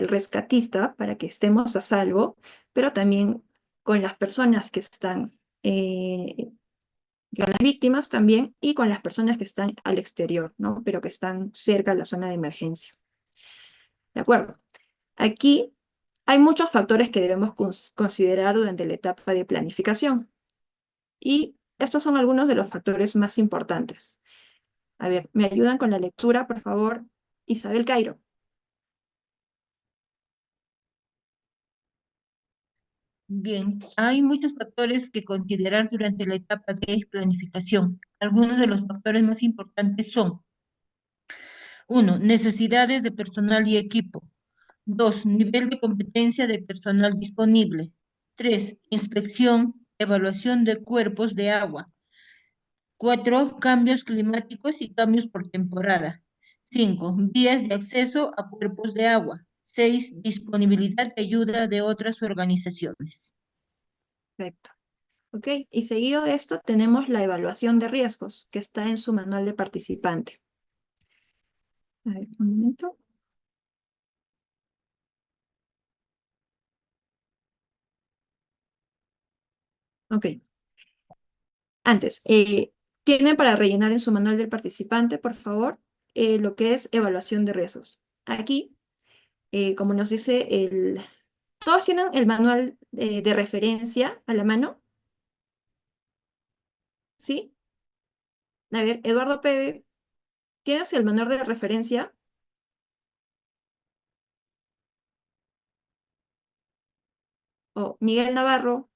el rescatista para que estemos a salvo, pero también con las personas que están, con las víctimas también y con las personas que están al exterior, ¿no? Pero que están cerca de la zona de emergencia. ¿De acuerdo? Aquí hay muchos factores que debemos considerar durante la etapa de planificación. Y estos son algunos de los factores más importantes. A ver, ¿me ayudan con la lectura, por favor? Isabel Cairo. Bien, hay muchos factores que considerar durante la etapa de planificación. Algunos de los factores más importantes son: uno, necesidades de personal y equipo. Dos, nivel de competencia de personal disponible. Tres, inspección, evaluación de cuerpos de agua. Cuatro, cambios climáticos y cambios por temporada. Cinco, vías de acceso a cuerpos de agua. Seis, disponibilidad de ayuda de otras organizaciones. Perfecto. Ok, y seguido de esto tenemos la evaluación de riesgos, que está en su manual de participante. A ver, un momento. Ok, antes, tienen para rellenar en su manual del participante, por favor, lo que es evaluación de riesgos. Aquí, como nos dice ¿todos tienen el manual de referencia a la mano? ¿Sí? A ver, Eduardo Pebe, ¿tienes el manual de referencia? O Miguel Navarro,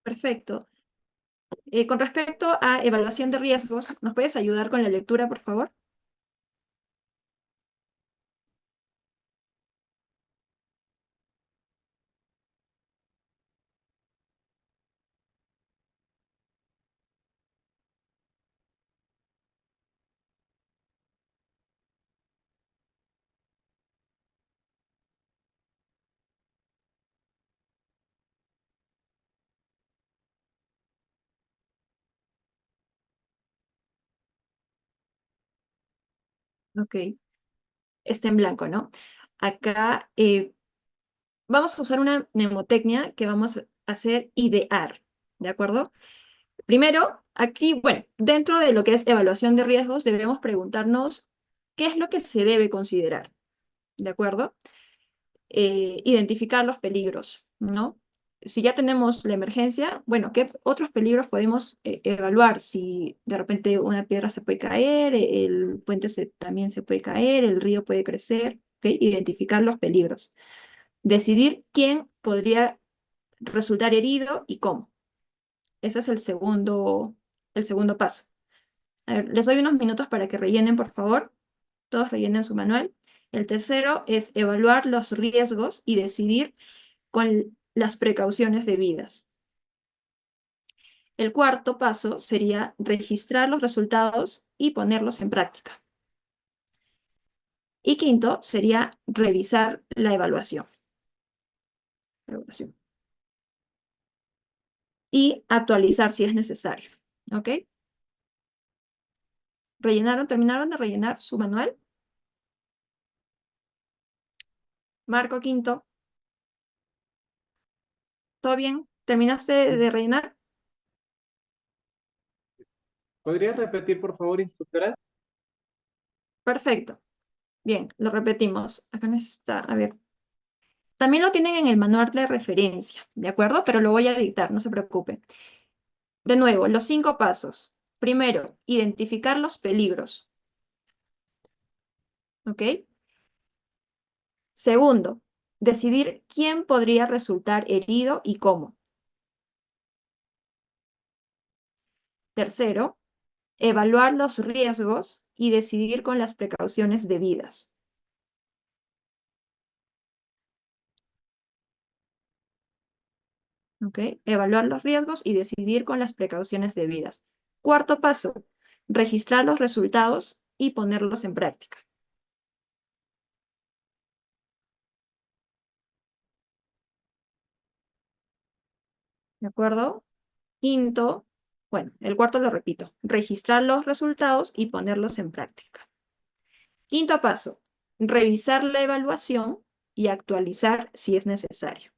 perfecto. Con respecto a evaluación de riesgos, ¿nos puedes ayudar con la lectura, por favor? Ok, está en blanco, ¿no? Acá vamos a usar una mnemotecnia que vamos a hacer idear, ¿de acuerdo? Primero, aquí, bueno, dentro de lo que es evaluación de riesgos, debemos preguntarnos qué es lo que se debe considerar, ¿de acuerdo? Identificar los peligros, ¿no? Si ya tenemos la emergencia, bueno, ¿qué otros peligros podemos evaluar? Si de repente una piedra se puede caer, el puente también se puede caer, el río puede crecer, ¿ok? Identificar los peligros. Decidir quién podría resultar herido y cómo. Ese es el segundo paso. A ver, les doy unos minutos para que rellenen, por favor. Todos rellenen su manual. El tercero es evaluar los riesgos y decidir con las precauciones debidas. El cuarto paso sería registrar los resultados y ponerlos en práctica. Y quinto sería revisar la evaluación. Y actualizar si es necesario. ¿Ok? ¿Rellenaron? ¿Terminaron de rellenar su manual? Marco Quinto, ¿todo bien? ¿Terminaste de rellenar? ¿Podría repetir, por favor, instructora? Perfecto. Bien, lo repetimos. Acá no está. A ver. También lo tienen en el manual de referencia, ¿de acuerdo? Pero lo voy a dictar, no se preocupe. De nuevo, los 5 pasos. Primero, identificar los peligros. ¿Ok? Segundo, decidir quién podría resultar herido y cómo. Tercero, evaluar los riesgos y decidir con las precauciones debidas. ¿Ok? Evaluar los riesgos y decidir con las precauciones debidas. Cuarto paso, registrar los resultados y ponerlos en práctica. ¿De acuerdo? Quinto, bueno, el cuarto lo repito, registrar los resultados y ponerlos en práctica. Quinto paso, revisar la evaluación y actualizar si es necesario.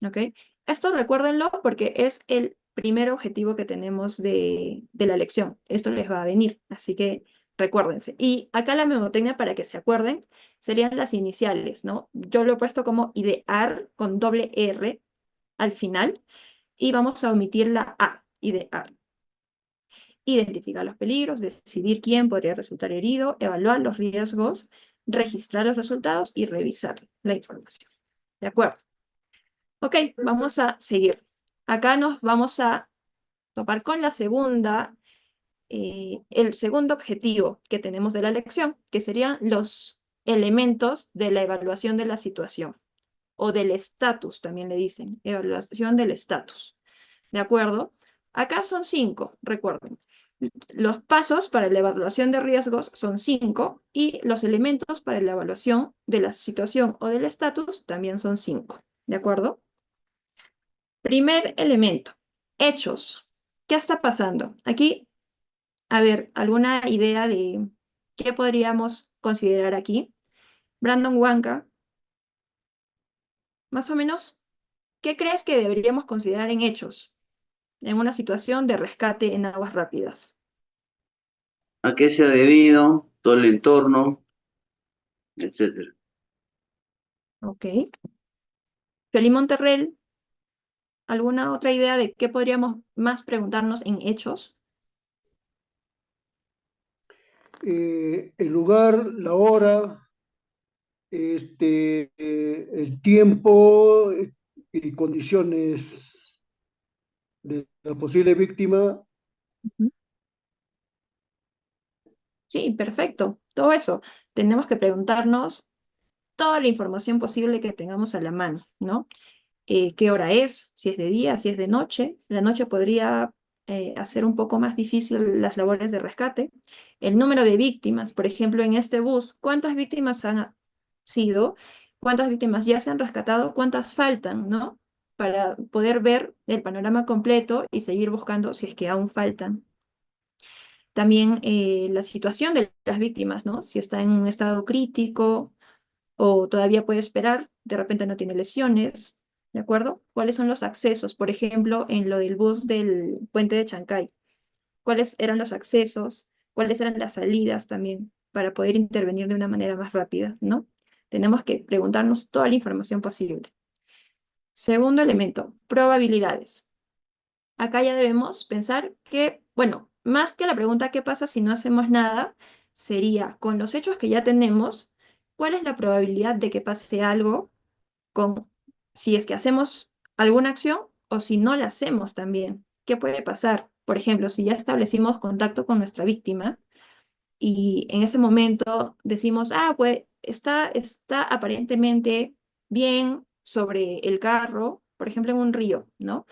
¿Ok? Esto recuérdenlo porque es el primer objetivo que tenemos de la lección. Esto les va a venir, así que recuérdense. Y acá la memotecnia, para que se acuerden, serían las iniciales, ¿no? Yo lo he puesto como idear con doble R al final y vamos a omitir la A, idear. Identificar los peligros, decidir quién podría resultar herido, evaluar los riesgos, registrar los resultados y revisar la información. ¿De acuerdo? Ok, vamos a seguir. Acá nos vamos a topar con la segunda, el segundo objetivo que tenemos de la lección, que serían los elementos de la evaluación de la situación, o del estatus, también le dicen, evaluación del estatus. ¿De acuerdo? Acá son 5, recuerden. Los pasos para la evaluación de riesgos son 5 y los elementos para la evaluación de la situación o del estatus también son 5. ¿De acuerdo? Primer elemento, hechos. ¿Qué está pasando? Aquí, a ver, ¿alguna idea de qué podríamos considerar aquí? Brandon Wanka, más o menos, ¿qué crees que deberíamos considerar en hechos en una situación de rescate en aguas rápidas? ¿A qué se ha debido? Todo el entorno, etcétera. Ok. Feli Monterrell, ¿alguna otra idea de qué podríamos más preguntarnos en hechos? El lugar, la hora, el tiempo y condiciones de la posible víctima. Ujú. Sí, perfecto. Todo eso. Tenemos que preguntarnos toda la información posible que tengamos a la mano, ¿no? ¿Qué hora es? Si es de día, si es de noche. La noche podría hacer un poco más difícil las labores de rescate. El número de víctimas, por ejemplo, en este bus, ¿cuántas víctimas han sido? ¿Cuántas víctimas ya se han rescatado? ¿Cuántas faltan, no? Para poder ver el panorama completo y seguir buscando si es que aún faltan. También la situación de las víctimas, ¿no? Si está en un estado crítico o todavía puede esperar, de repente no tiene lesiones, ¿de acuerdo? ¿Cuáles son los accesos? Por ejemplo, en lo del bus del puente de Chancay, ¿cuáles eran los accesos? ¿Cuáles eran las salidas también para poder intervenir de una manera más rápida, ¿no? Tenemos que preguntarnos toda la información posible. Segundo elemento, probabilidades. Acá ya debemos pensar que, bueno, más que la pregunta ¿qué pasa si no hacemos nada? Sería, con los hechos que ya tenemos, ¿cuál es la probabilidad de que pase algo con si es que hacemos alguna acción o si no la hacemos también? ¿Qué puede pasar? Por ejemplo, si ya establecimos contacto con nuestra víctima y en ese momento decimos, ah, pues está aparentemente bien sobre el carro, por ejemplo, en un río, ¿no?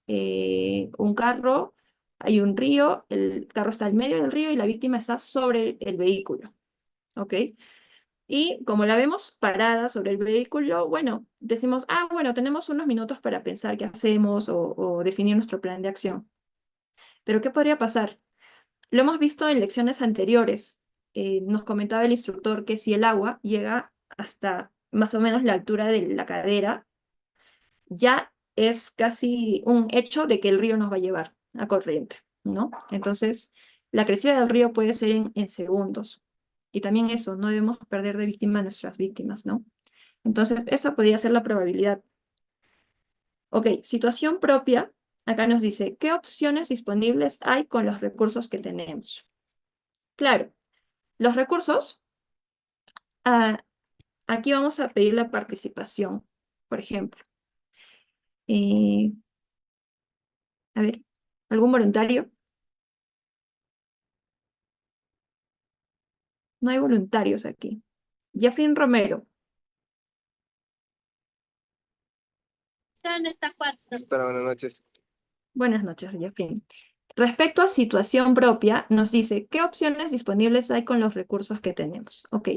Un carro, hay un río, el carro está al medio del río y la víctima está sobre el vehículo, ¿ok? Y como la vemos parada sobre el vehículo, bueno, decimos, ah, bueno, tenemos unos minutos para pensar qué hacemos o definir nuestro plan de acción. Pero ¿qué podría pasar? Lo hemos visto en lecciones anteriores. Nos comentaba el instructor que si el agua llega hasta más o menos la altura de la cadera, ya es casi un hecho de que el río nos va a llevar a corriente, ¿no? Entonces, la crecida del río puede ser en segundos. Y también eso, no debemos perder de vista a nuestras víctimas, ¿no? Entonces, esa podría ser la probabilidad. Ok, situación propia. Acá nos dice, ¿qué opciones disponibles hay con los recursos que tenemos? Claro, los recursos, ah, aquí vamos a pedir la participación, por ejemplo. Eh, a ver, ¿algún voluntario? No hay voluntarios aquí. Jeffrey Romero. Espera, buenas noches. Buenas noches, Jeffrey. Respecto a situación propia, nos dice, ¿qué opciones disponibles hay con los recursos que tenemos? Ok,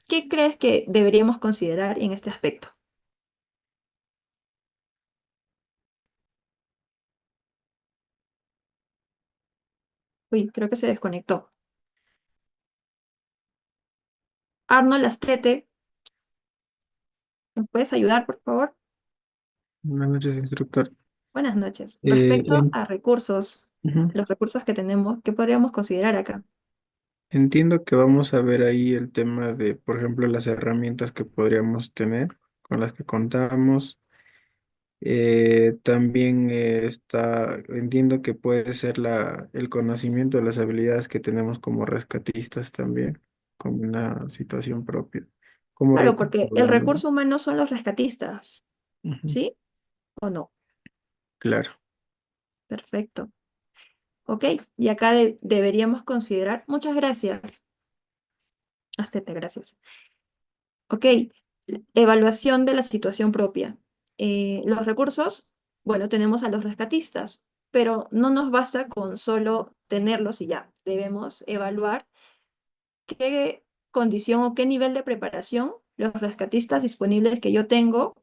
¿qué crees que deberíamos considerar en este aspecto? Uy, creo que se desconectó. Arnold Astete, ¿me puedes ayudar, por favor? Buenas noches, instructor. Buenas noches. Eh, Respecto en- a recursos, Ujú. los recursos que tenemos, ¿qué podríamos considerar acá? Entiendo que vamos a ver ahí el tema de, por ejemplo, las herramientas que podríamos tener, con las que contamos. También entiendo que puede ser el conocimiento de las habilidades que tenemos como rescatistas también, como una situación propia, como Claro, recurso porque el hablando, ¿no? recurso humano son los rescatistas, Ujú. ¿sí? ¿O no? Claro. Perfecto. Ok, y acá deberíamos considerar, muchas gracias. Astete, gracias. Ok, evaluación de la situación propia. Los recursos, bueno, tenemos a los rescatistas, pero no nos basta con solo tenerlos y ya. Debemos evaluar qué condición o qué nivel de preparación los rescatistas disponibles que yo tengo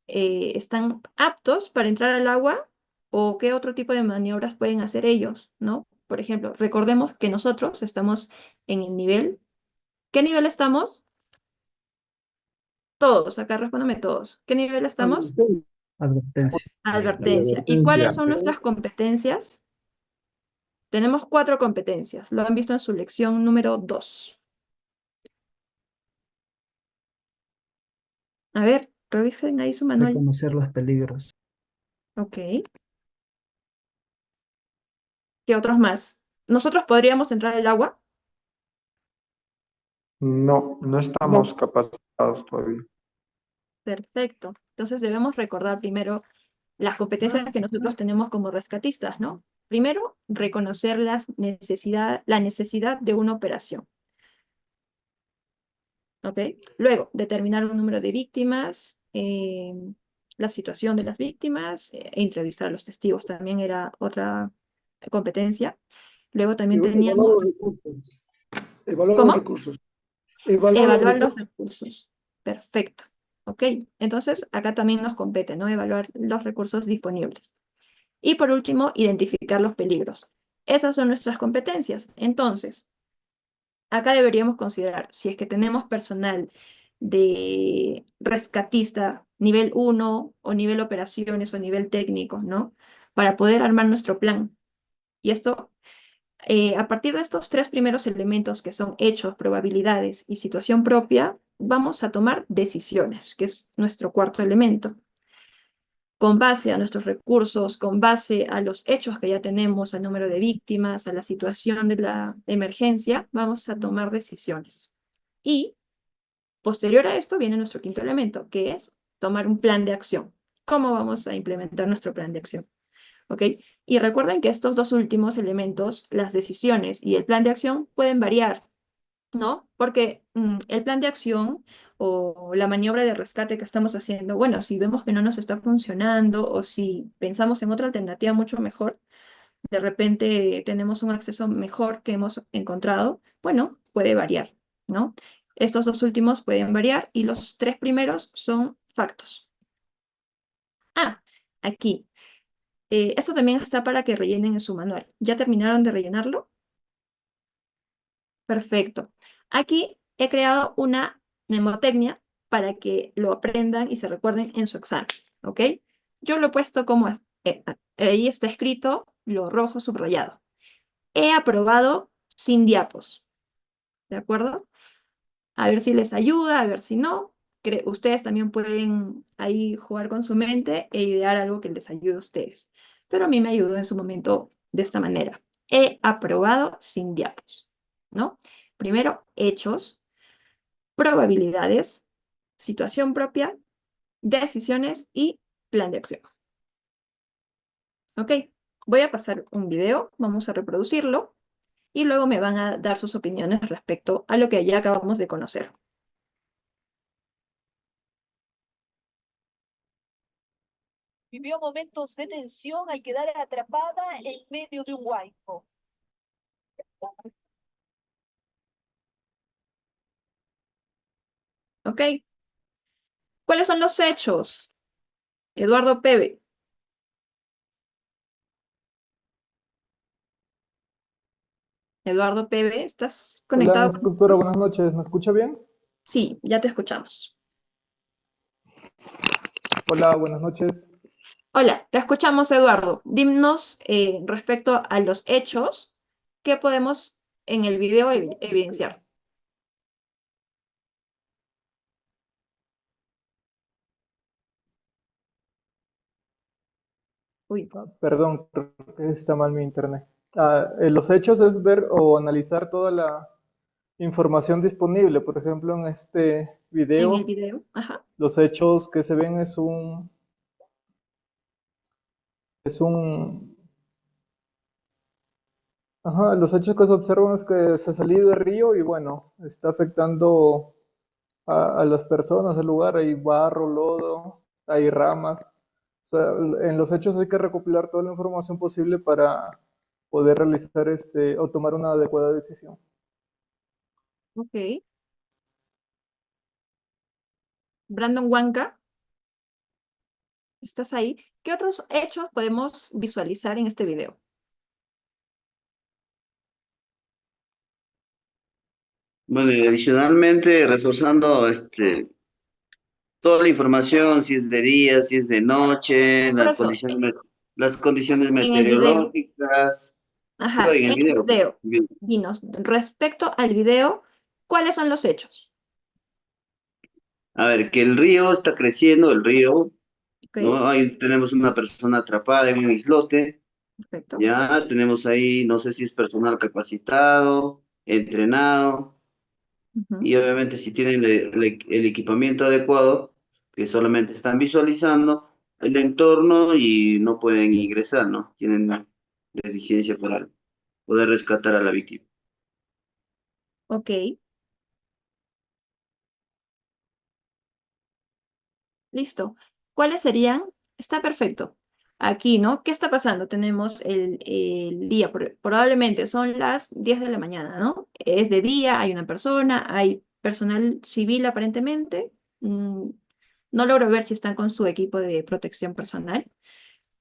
están aptos para entrar al agua o qué otro tipo de maniobras pueden hacer ellos, ¿no? Por ejemplo, recordemos que nosotros estamos en el nivel. ¿Qué nivel estamos? Todos, acá respóndame todos. ¿Qué nivel estamos? Advertencia. Advertencia. ¿Y cuáles son nuestras competencias? Tenemos 4 competencias. Lo han visto en su lección número 2. A ver, revisen ahí su manual. Reconocer los peligros. Ok. ¿Qué otros más? ¿Nosotros podríamos entrar al agua? No, no estamos capacitados todavía. Perfecto. Entonces debemos recordar primero las competencias que nosotros tenemos como rescatistas, ¿no? Primero, reconocer la necesidad de una operación. ¿Ok? Luego, determinar un número de víctimas, la situación de las víctimas, e entrevistar a los testigos también era otra competencia. Luego también Evaluar los teníamos, recursos. Evaluar los ¿cómo? recursos. Evaluar los Evaluar los recursos. recursos. Perfecto. ¿Ok? Entonces, acá también nos compete, ¿no? Evaluar los recursos disponibles. Y por último, identificar los peligros. Esas son nuestras competencias. Entonces, acá deberíamos considerar si es que tenemos personal de rescatista nivel 1 o nivel operaciones o nivel técnico, ¿no? Para poder armar nuestro plan. Y esto, a partir de estos 3 primeros elementos que son hechos, probabilidades y situación propia, vamos a tomar decisiones, que es nuestro cuarto elemento. Con base a nuestros recursos, con base a los hechos que ya tenemos, al número de víctimas, a la situación de la emergencia, vamos a tomar decisiones. Y posterior a esto viene nuestro quinto elemento, que es tomar un plan de acción. ¿Cómo vamos a implementar nuestro plan de acción? ¿Ok? Y recuerden que estos dos últimos elementos, las decisiones y el plan de acción, pueden variar, ¿no? Porque el plan de acción o la maniobra de rescate que estamos haciendo, bueno, si vemos que no nos está funcionando o si pensamos en otra alternativa mucho mejor, de repente tenemos un acceso mejor que hemos encontrado, bueno, puede variar, ¿no? Estos dos últimos pueden variar y los 3 primeros son factos. Ah, aquí. Esto también está para que rellenen en su manual. ¿Ya terminaron de rellenarlo? Perfecto. Aquí he creado una mnemotecnia para que lo aprendan y se recuerden en su examen, ¿ok? Yo lo he puesto como, ahí está escrito lo rojo subrayado. He aprobado sin diapos, ¿de acuerdo? A ver si les ayuda, a ver si no. Ustedes también pueden ahí jugar con su mente e idear algo que les ayude a ustedes. Pero a mí me ayudó en su momento de esta manera. He aprobado sin diapos, ¿no? Primero, hechos, probabilidades, situación propia, decisiones y plan de acción. ¿Ok? Voy a pasar un video, vamos a reproducirlo y luego me van a dar sus opiniones respecto a lo que ya acabamos de conocer. Vivió momentos de tensión al quedar atrapada en medio de un huaico. ¿Ok? ¿Cuáles son los hechos? Eduardo Pebe. Eduardo Pebe, ¿estás Hola, conectado con inspectora, nosotros? buenas noches. ¿Me escucha bien? Sí, ya te escuchamos. Hola, buenas noches. Hola, te escuchamos, Eduardo. Dinos respecto a los hechos, ¿qué podemos en el video evidenciar? Uy, Perdón, creo que está mal mi internet. Los hechos es ver o analizar toda la información disponible. Por ejemplo, en este en el video, video, ajá. los hechos que se ven es un, ajá, los hechos que se observan es que se ha salido del río y bueno, está afectando a las personas, al lugar, hay barro, lodo, hay ramas. O sea, en los hechos hay que recopilar toda la información posible para poder realizar o tomar una adecuada decisión. Ok. Brandon Wanka, ¿estás ahí? ¿Qué otros hechos podemos visualizar en este video? Bueno, y adicionalmente, reforzando toda la información, si es de día, si es de noche, Por eso, las condiciones en el video, meteorológicas, todo ajá, en el en el video. video, dinos, respecto al video, ¿cuáles son los hechos? A ver, que el río está creciendo, el río, Ok, ¿no? Ahí tenemos una persona atrapada en un islote, perfecto. ya tenemos ahí, no sé si es personal capacitado, entrenado, Ujú. y obviamente si tienen el equipamiento adecuado, que solamente están visualizando el entorno y no pueden ingresar, ¿no? Tienen deficiencia para poder rescatar a la víctima. Ok, listo. ¿Cuáles serían? Está perfecto. Aquí, ¿no? ¿Qué está pasando? Tenemos el día, probablemente son las 10 de la mañana, ¿no? Es de día, hay una persona, hay personal civil aparentemente. Mm, no logro ver si están con su equipo de protección personal.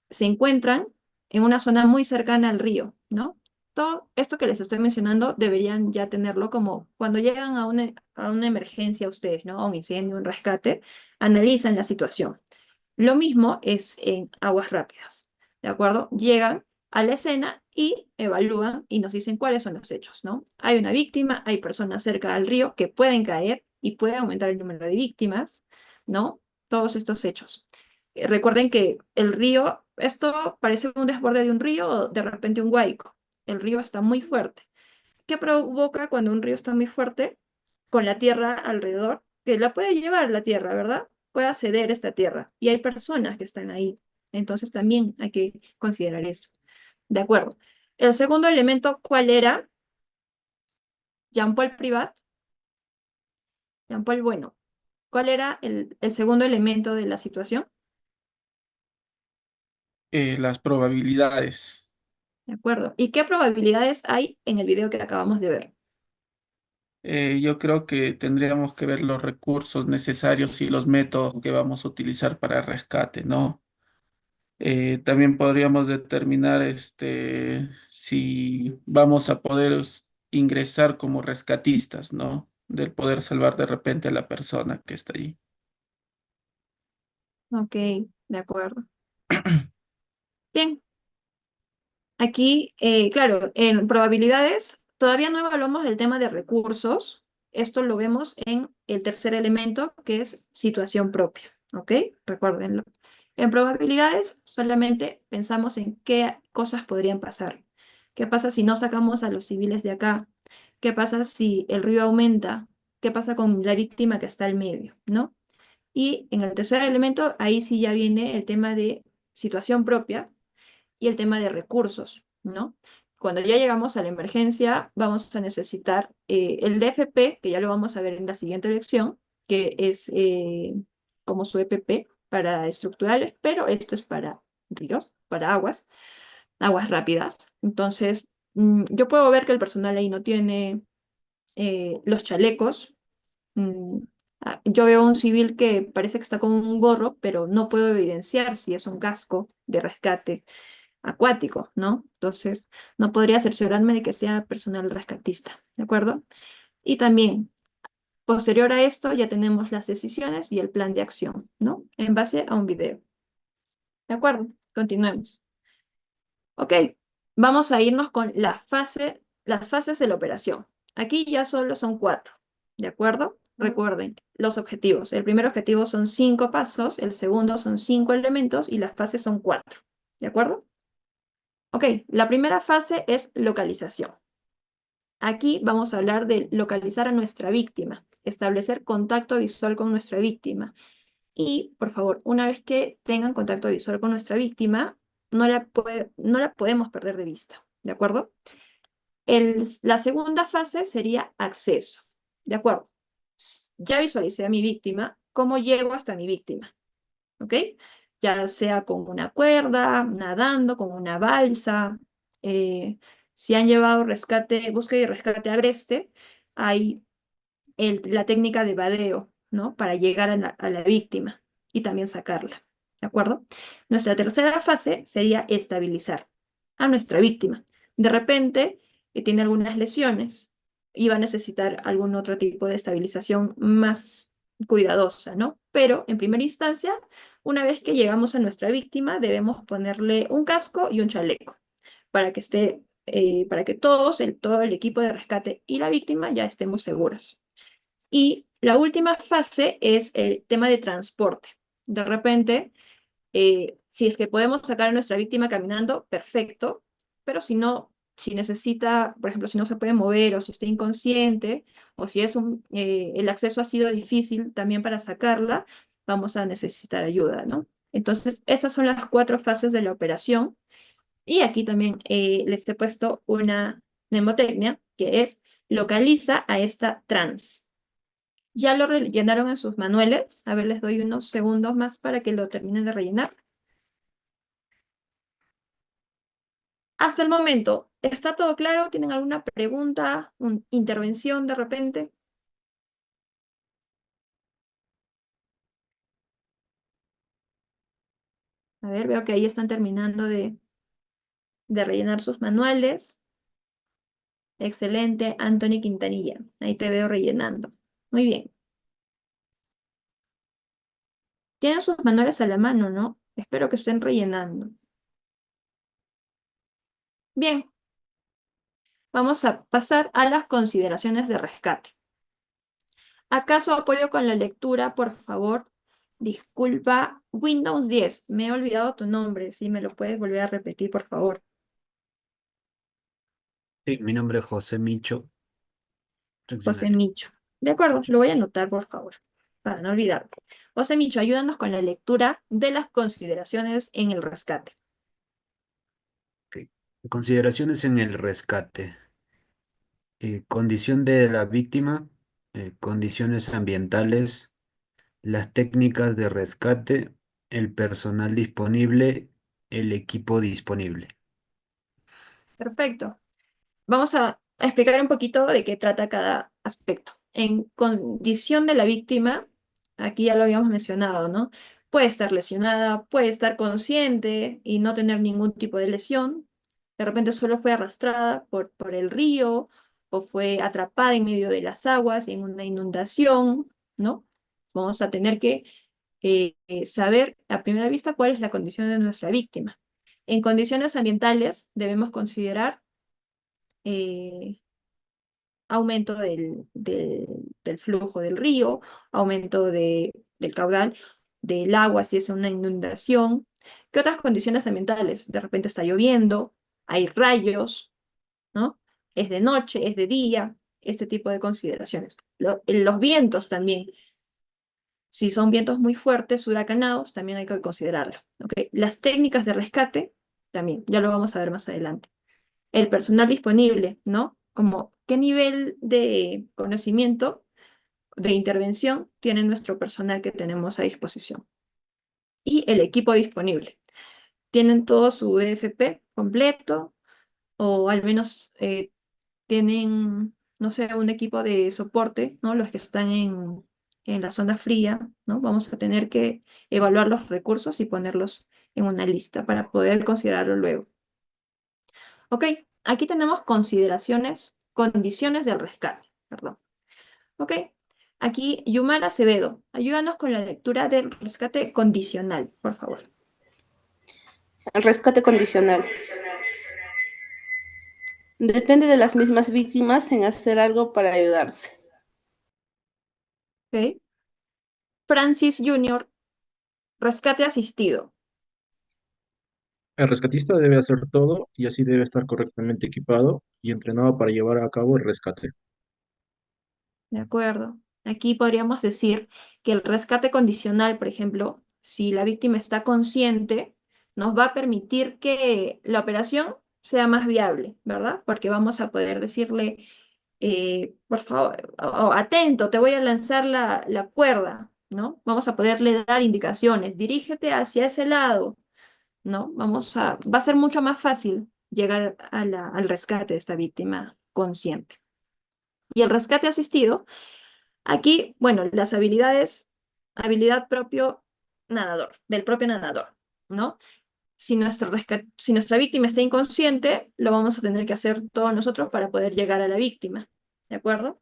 Se encuentran en una zona muy cercana al río, ¿no? Todo esto que les estoy mencionando deberían ya tenerlo como cuando llegan a una emergencia ustedes, ¿no? A un incendio, un rescate, analizan la situación. Lo mismo es en aguas rápidas, ¿de acuerdo? Llegan a la escena y evalúan y nos dicen cuáles son los hechos, ¿no? Hay una víctima, hay personas cerca del río que pueden caer y puede aumentar el número de víctimas, ¿no? Todos estos hechos. Recuerden que el río, esto parece un desborde de un río o de repente un huaico. El río está muy fuerte. ¿Qué provoca cuando un río está muy fuerte? Con la tierra alrededor, que la puede llevar la tierra, ¿verdad? Puede acceder esta tierra. Y hay personas que están ahí. Entonces también hay que considerar eso. De acuerdo. El segundo elemento, ¿cuál era? Jean-Paul Privat. Jean-Paul, bueno, ¿cuál era el segundo elemento de la situación? Las probabilidades. De acuerdo. ¿Y qué probabilidades hay en el video que acabamos de ver? Yo creo que tendríamos que ver los recursos necesarios y los métodos que vamos a utilizar para el rescate, ¿no? También podríamos determinar si vamos a poder ingresar como rescatistas, ¿no? Del poder salvar de repente a la persona que está allí. Ok, de acuerdo. Bien, aquí, claro, en probabilidades, todavía no evaluamos el tema de recursos. Esto lo vemos en el tercer elemento, que es situación propia. ¿Ok? Recuérdenlo. En probabilidades, solamente pensamos en qué cosas podrían pasar. ¿Qué pasa si no sacamos a los civiles de acá? ¿Qué pasa si el río aumenta? ¿Qué pasa con la víctima que está al medio? ¿No? Y en el tercer elemento, ahí sí ya viene el tema de situación propia y el tema de recursos, ¿no? Cuando ya llegamos a la emergencia, vamos a necesitar el DFP, que ya lo vamos a ver en la siguiente lección, que es como su EPP para estructurales, pero esto es para ríos, para aguas rápidas. Entonces, yo puedo ver que el personal ahí no tiene los chalecos. mm, yo veo un civil que parece que está con un gorro, pero no puedo evidenciar si es un casco de rescate. acuático, ¿no? Entonces, no podría cerciorarme de que sea personal rescatista, ¿de acuerdo? Y también, posterior a esto, ya tenemos las decisiones y el plan de acción, ¿no? En base a un video. ¿De acuerdo? Continuemos. Ok, vamos a irnos con las fases de la operación. Aquí ya solo son 4, ¿de acuerdo? Recuerden, los objetivos. El primer objetivo son 5 pasos, el segundo son 5 elementos y las fases son 4, ¿de acuerdo? Ok, la primera fase es localización. Aquí vamos a hablar de localizar a nuestra víctima, establecer contacto visual con nuestra víctima. Y, por favor, una vez que tengan contacto visual con nuestra víctima, no la podemos perder de vista, ¿de acuerdo? La segunda fase sería acceso, ¿de acuerdo? Ya visualicé a mi víctima, ¿cómo llego hasta mi víctima? ¿Ok? Ya sea con una cuerda, nadando, con una balsa. eh, si han llevado búsqueda y rescate agreste, hay la técnica de vadeo, ¿no? Para llegar a la víctima y también sacarla, ¿de acuerdo? Nuestra tercera fase sería estabilizar a nuestra víctima. De repente, tiene algunas lesiones y va a necesitar algún otro tipo de estabilización más cuidadosa, ¿no? Pero en primera instancia, una vez que llegamos a nuestra víctima, debemos ponerle un casco y un chaleco para que para que todo el equipo de rescate y la víctima ya estemos seguros. Y la última fase es el tema de transporte. De repente, si es que podemos sacar a nuestra víctima caminando, perfecto, pero si no, si necesita, por ejemplo, si no se puede mover o si está inconsciente o si el acceso ha sido difícil también para sacarla, vamos a necesitar ayuda, ¿no? Entonces, esas son las 4 fases de la operación. Y aquí también les he puesto una mnemotecnia que es localiza a esta trans. ¿Ya lo rellenaron en sus manuales? A ver, les doy unos segundos más para que lo terminen de rellenar. Hasta el momento, ¿está todo claro? ¿Tienen alguna pregunta, intervención de repente? A ver, veo que ahí están terminando de rellenar sus manuales. Excelente, Anthony Quintanilla. Ahí te veo rellenando. Muy bien. Tienen sus manuales a la mano, ¿no? Espero que estén rellenando. Bien, vamos a pasar a las consideraciones de rescate. ¿Acaso apoyo con la lectura, por favor? Disculpa, Windows 10. Me he olvidado tu nombre. Si me lo puedes volver a repetir, por favor. Sí, mi nombre es José Micho, José seccional. Micho. De acuerdo, lo voy a anotar, por favor, para no olvidarlo. José Micho, ayúdanos con la lectura de las consideraciones en el rescate. Ok. Consideraciones en el rescate. Condición de la víctima, condiciones ambientales, las técnicas de rescate, el personal disponible, el equipo disponible. Perfecto. Vamos a explicar un poquito de qué trata cada aspecto. En condición de la víctima, aquí ya lo habíamos mencionado, ¿no? Puede estar lesionada, puede estar consciente y no tener ningún tipo de lesión. De repente solo fue arrastrada por el río o fue atrapada en medio de las aguas en una inundación, ¿no? Vamos a tener que saber a primera vista cuál es la condición de nuestra víctima. En condiciones ambientales debemos considerar eh, aumento del flujo del río, aumento del caudal del agua si es una inundación. ¿Qué otras condiciones ambientales? De repente está lloviendo, hay rayos, ¿no? Es de noche, es de día, este tipo de consideraciones. Los vientos también. Si son vientos muy fuertes, huracanados, también hay que considerarlo. ¿Ok? Las técnicas de rescate, también, ya lo vamos a ver más adelante. El personal disponible, ¿no? Como qué nivel de conocimiento, de intervención tiene nuestro personal que tenemos a disposición. Y el equipo disponible. ¿Tienen todo su DFP completo? O al menos tienen, no sé, un equipo de soporte, ¿no? Los que están en la zona fría, ¿no? Vamos a tener que evaluar los recursos y ponerlos en una lista para poder considerarlo luego. Ok, aquí tenemos condiciones del rescate, perdón. Ok, aquí Yumara Acevedo, ayúdanos con la lectura del rescate condicional, por favor. El rescate condicional. Depende de las mismas víctimas en hacer algo para ayudarse. Ok, Francis Junior, rescate asistido. El rescatista debe hacer todo y así debe estar correctamente equipado y entrenado para llevar a cabo el rescate. De acuerdo. Aquí podríamos decir que el rescate condicional, por ejemplo, si la víctima está consciente, nos va a permitir que la operación sea más viable, ¿verdad? Porque vamos a poder decirle, por favor, atento, te voy a lanzar la cuerda, ¿no? Vamos a poderle dar indicaciones, dirígete hacia ese lado, ¿no? Va a ser mucho más fácil llegar al rescate de esta víctima consciente. Y el rescate asistido. Aquí, bueno, las habilidades, habilidad propio nadador, del propio nadador, ¿no? Si nuestra víctima está inconsciente, lo vamos a tener que hacer todos nosotros para poder llegar a la víctima, ¿de acuerdo?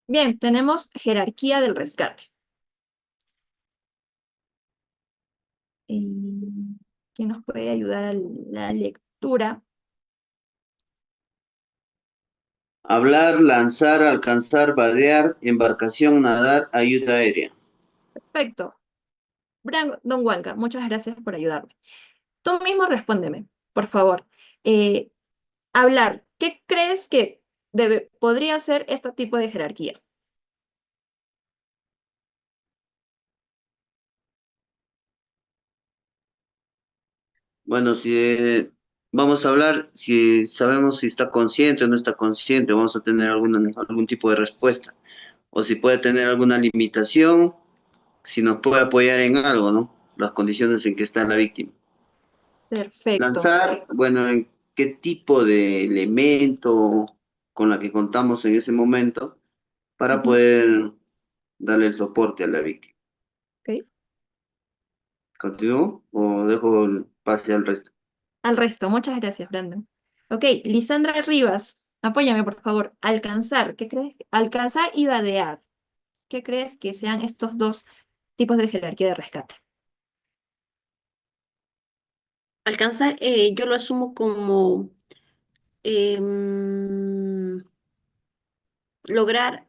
Bien, tenemos jerarquía del rescate. ¿Quién nos puede ayudar a la lectura? Hablar, lanzar, alcanzar, vadear, embarcación, nadar, ayuda aérea. Perfecto. Don Huanca, muchas gracias por ayudarme. Tú mismo respóndeme, por favor. Eh, Hablar, ¿qué crees que podría ser este tipo de jerarquía? Bueno, si vamos a hablar, si sabemos si está consciente o no está consciente, vamos a tener algún tipo de respuesta. O si puede tener alguna limitación, si nos puede apoyar en algo, ¿no? Las condiciones en que está la víctima. Perfecto. Lanzar, bueno, en qué tipo de elemento con la que contamos en ese momento para Ujú, poder darle el soporte a la víctima. ok. ¿Continúo o dejo el pase al resto? Al resto, muchas gracias, Brandon. Ok, Lisandra Rivas, apóyame, por favor. Alcanzar, ¿qué crees? Alcanzar y vadear. ¿Qué crees que sean estos dos tipos de jerarquía de rescate? Alcanzar, yo lo asumo como em, lograr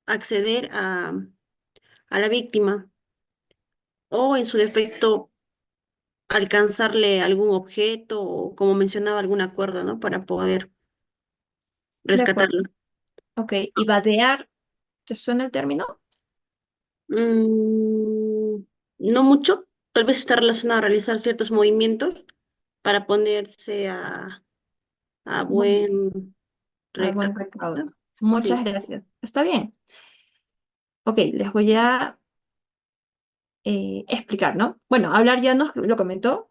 acceder a la víctima o en su defecto alcanzarle algún objeto o como mencionaba alguna cuerda, ¿no? Para poder De acuerdo. rescatarlo. Ok, ¿y vadear? ¿Te suena el término? Mm, no mucho, tal vez está relacionado a realizar ciertos movimientos para ponerse a Bueno, buen a recaudo. buen recaudo. Muchas Sí. gracias. Está bien. Ok, les voy a explicar, ¿no? Bueno, hablar ya nos lo comentó.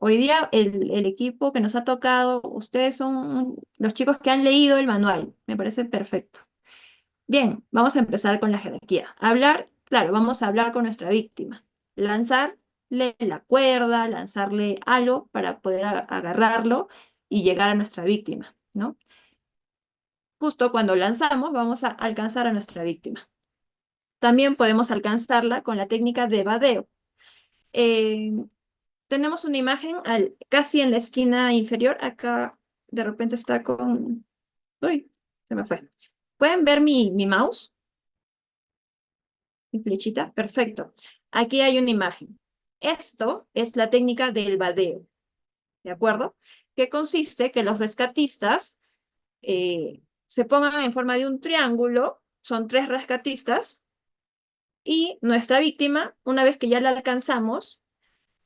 Hoy día el equipo que nos ha tocado, ustedes son los chicos que han leído el manual. Me parece perfecto. Bien, vamos a empezar con la jerarquía. Hablar, claro, vamos a hablar con nuestra víctima. Lanzarle la cuerda, lanzarle algo para poder agarrarlo y llegar a nuestra víctima, ¿no? Justo cuando lanzamos, vamos a alcanzar a nuestra víctima. También podemos alcanzarla con la técnica de vadeo. Eh, Tenemos una imagen casi en la esquina inferior. Acá de repente está con... Uy, se me fue. ¿Pueden ver mi mouse? Mi flechita. Perfecto. Aquí hay una imagen. Esto es la técnica del vadeo, ¿de acuerdo? Que consiste que los rescatistas se pongan en forma de un triángulo. Son tres rescatistas. Y nuestra víctima, una vez que ya la alcanzamos,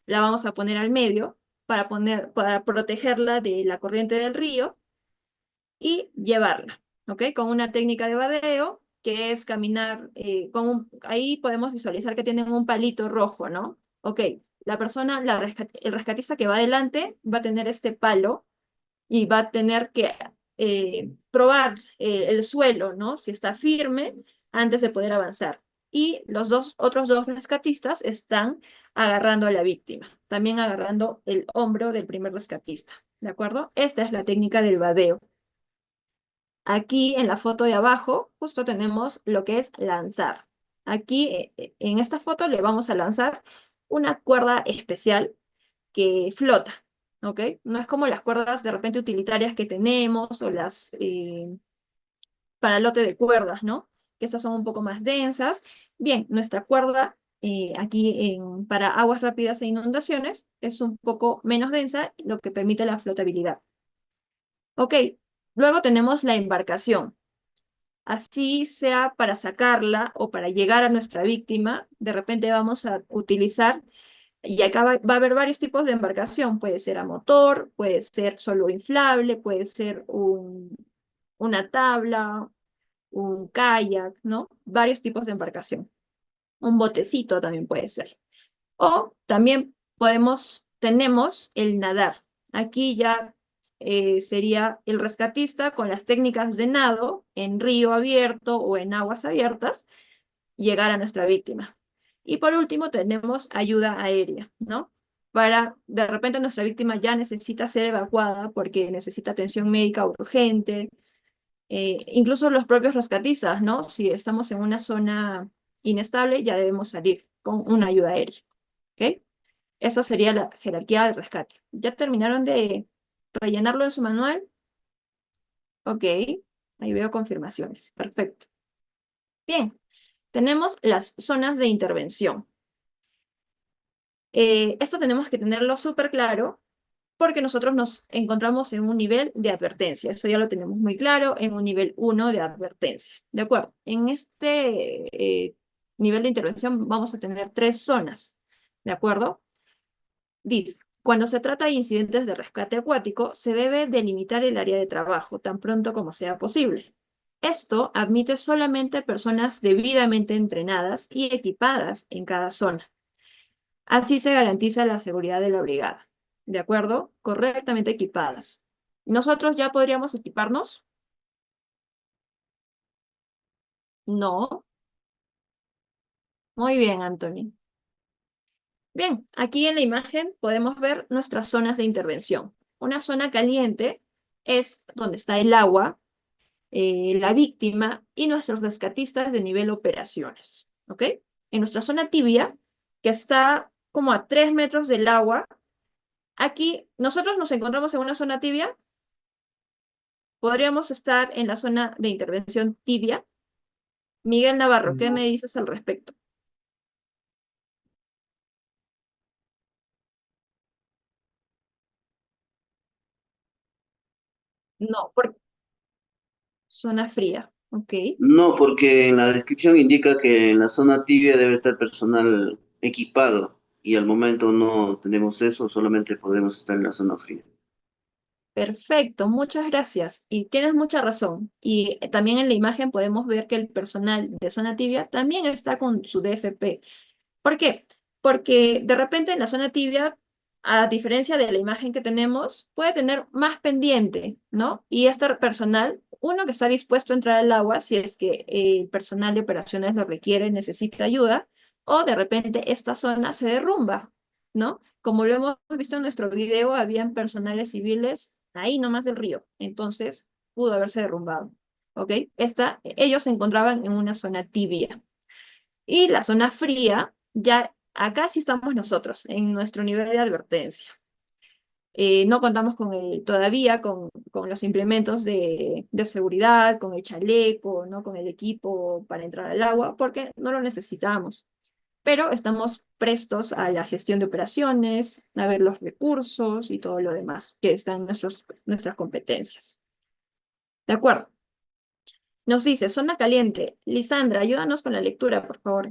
la vamos a poner al medio para protegerla de la corriente del río y llevarla, ¿ok? Con una técnica de vadeo que es caminar ahí podemos visualizar que tienen un palito rojo, ¿no? Ok, la persona, el rescatista que va adelante va a tener este palo y va a tener que probar el suelo, ¿no? Si está firme antes de poder avanzar. y los otros dos rescatistas están agarrando a la víctima, también agarrando el hombro del primer rescatista, ¿de acuerdo? Esta es la técnica del vadeo. Aquí en la foto de abajo justo tenemos lo que es lanzar. Aquí en esta foto le vamos a lanzar una cuerda especial que flota, ¿ok? No es como las cuerdas de repente utilitarias que tenemos o las para lote de cuerdas, ¿no? Que estas son un poco más densas. Bien, nuestra cuerda aquí para aguas rápidas e inundaciones es un poco menos densa, lo que permite la flotabilidad. Ok, luego tenemos la embarcación. Así sea para sacarla o para llegar a nuestra víctima, de repente vamos a utilizar, y acá va a haber varios tipos de embarcación, puede ser a motor, puede ser solo inflable, puede ser una tabla, un kayak, ¿no? Varios tipos de embarcación. Un botecito también puede ser. O también tenemos el nadar. Aquí ya sería el rescatista con las técnicas de nado en río abierto o en aguas abiertas, llegar a nuestra víctima. Y por último tenemos ayuda aérea, ¿no? Para, de repente nuestra víctima ya necesita ser evacuada porque necesita atención médica urgente, incluso los propios rescatistas, ¿no? Si estamos en una zona inestable, ya debemos salir con una ayuda aérea, ¿ok? Eso sería la jerarquía del rescate. ¿Ya terminaron de rellenarlo en su manual? Ok, ahí veo confirmaciones. Perfecto. Bien, tenemos las zonas de intervención. Esto tenemos que tenerlo súper claro porque nosotros nos encontramos en un nivel de advertencia. Eso ya lo tenemos muy claro, en un nivel 1 de advertencia. ¿De acuerdo? En este nivel de intervención vamos a tener 3 zonas. ¿De acuerdo? Dice, cuando se trata de incidentes de rescate acuático, se debe delimitar el área de trabajo tan pronto como sea posible. Esto admite solamente personas debidamente entrenadas y equipadas en cada zona. Así se garantiza la seguridad de la brigada. ¿De acuerdo? Correctamente equipadas. ¿Nosotros ya podríamos equiparnos? No. Muy bien, Anthony. Bien, aquí en la imagen podemos ver nuestras zonas de intervención. Una zona caliente es donde está el agua, la víctima y nuestros rescatistas de nivel operaciones. ¿Ok? En nuestra zona tibia, que está como a 3 metros del agua, aquí nosotros nos encontramos en una zona tibia. Podríamos estar en la zona de intervención tibia. Miguel Navarro, ¿qué me dices al respecto? No, por zona fría. Ok. No, porque en la descripción indica que en la zona tibia debe estar personal equipado y al momento no tenemos eso, solamente podemos estar en la zona fría. Perfecto, muchas gracias. Y tienes mucha razón. Y también en la imagen podemos ver que el personal de zona tibia también está con su DFP. ¿Por qué? Porque de repente en la zona tibia, a diferencia de la imagen que tenemos, puede tener más pendiente, ¿no? Y este personal, uno que está dispuesto a entrar al agua si es que el personal de operaciones lo requiere, necesita ayuda, o de repente esta zona se derrumba, ¿no? Como lo hemos visto en nuestro video, habían personales civiles ahí nomás del río, entonces pudo haberse derrumbado, ¿ok? Ellos se encontraban en una zona tibia. Y la zona fría, ya acá sí estamos nosotros, en nuestro nivel de advertencia. No contamos todavía con los implementos de seguridad, con el chaleco, ¿no? Con el equipo para entrar al agua, porque no lo necesitamos. Pero estamos prestos a la gestión de operaciones, a ver los recursos y todo lo demás que está en nuestras competencias. ¿De acuerdo? Nos dice, zona caliente. Lisandra, ayúdanos con la lectura, por favor.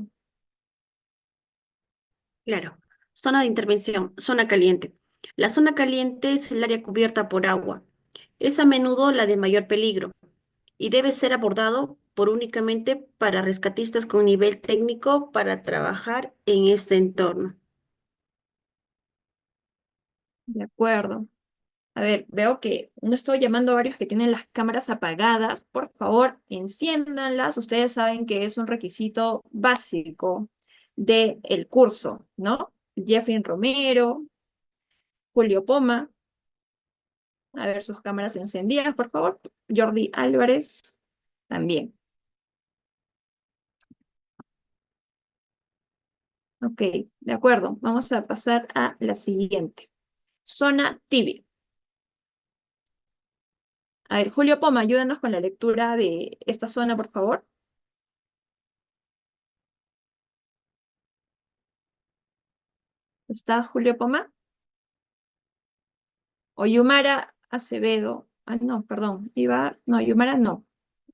Claro. Zona de intervención, zona caliente. La zona caliente es el área cubierta por agua. Es a menudo la de mayor peligro y debe ser abordado por únicamente para rescatistas con nivel técnico para trabajar en este entorno. De acuerdo. A ver, veo que no estoy llamando a varios que tienen las cámaras apagadas. Por favor, enciéndanlas. Ustedes saben que es un requisito básico del curso, ¿no? Jeffrey Romero, Julio Poma. A ver sus cámaras encendidas, por favor. Jordi Álvarez también. Ok, de acuerdo. Vamos a pasar a la siguiente. Zona tibia. A ver, Julio Poma, ayúdanos con la lectura de esta zona, por favor. ¿Está Julio Poma? O Yumara Acevedo. Ah, no, perdón. No, Yumara no.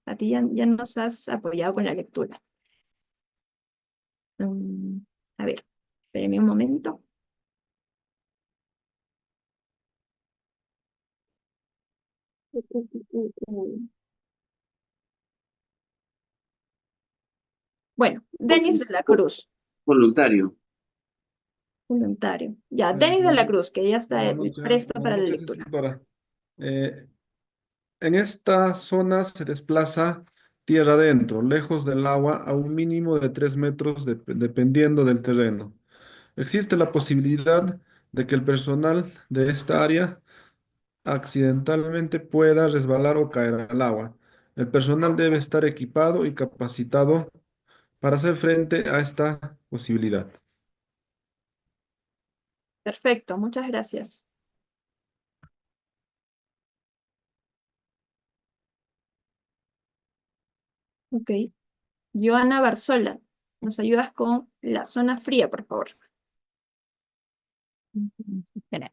A ti ya nos has apoyado con la lectura. Mm, a ver, espérenme un momento. Bueno, Denis de la Cruz, Voluntario. voluntario. Ya, Denis de la Cruz, que ya está presto para Buenas la noches, lectura. instructora. Eh, en esta zona se desplaza tierra adentro, lejos del agua, a un mínimo de 3 metros dependiendo del terreno. Existe la posibilidad de que el personal de esta área accidentalmente pueda resbalar o caer al agua. El personal debe estar equipado y capacitado para hacer frente a esta posibilidad. Perfecto, muchas gracias. Ok. Joana Barzola, ¿nos ayudas con la zona fría, por favor? Espera.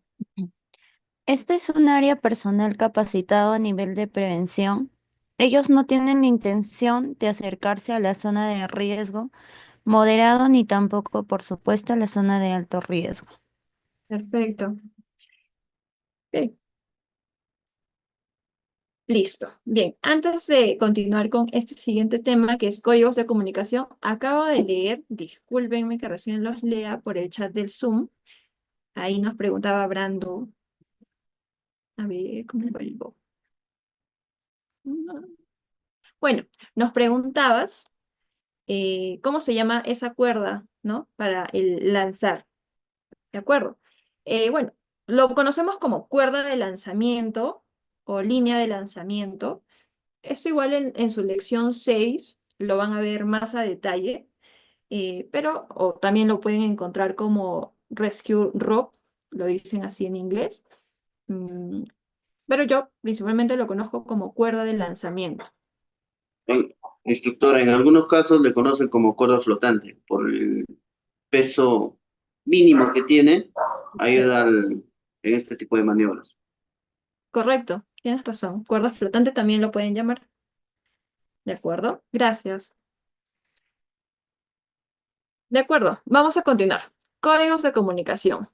Este es un área personal capacitado a nivel de prevención. Ellos no tienen la intención de acercarse a la zona de riesgo moderado ni tampoco, por supuesto, a la zona de alto riesgo. Perfecto. Ok. Listo. Bien, antes de continuar con este siguiente tema, que es códigos de comunicación, acabo de leer, discúlpenme que recién los lea por el chat del Zoom. Ahí nos preguntaba Brando. A ver, ¿cómo vuelvo? Bueno, nos preguntabas cómo se llama esa cuerda, ¿no? Para el lanzar, ¿de acuerdo? Bueno, lo conocemos como cuerda de lanzamiento o línea de lanzamiento. Esto igual en su lección 6 lo van a ver más a detalle, pero o también lo pueden encontrar como rescue rope, lo dicen así en inglés. Mm, pero yo principalmente lo conozco como cuerda de lanzamiento. En- Instructora, en algunos casos le conocen como cuerda flotante por el peso mínimo que tiene, ayuda en este tipo de maniobras. Correcto, tienes razón. Cuerda flotante también lo pueden llamar. ¿De acuerdo? Gracias. De acuerdo, vamos a continuar. Códigos de comunicación.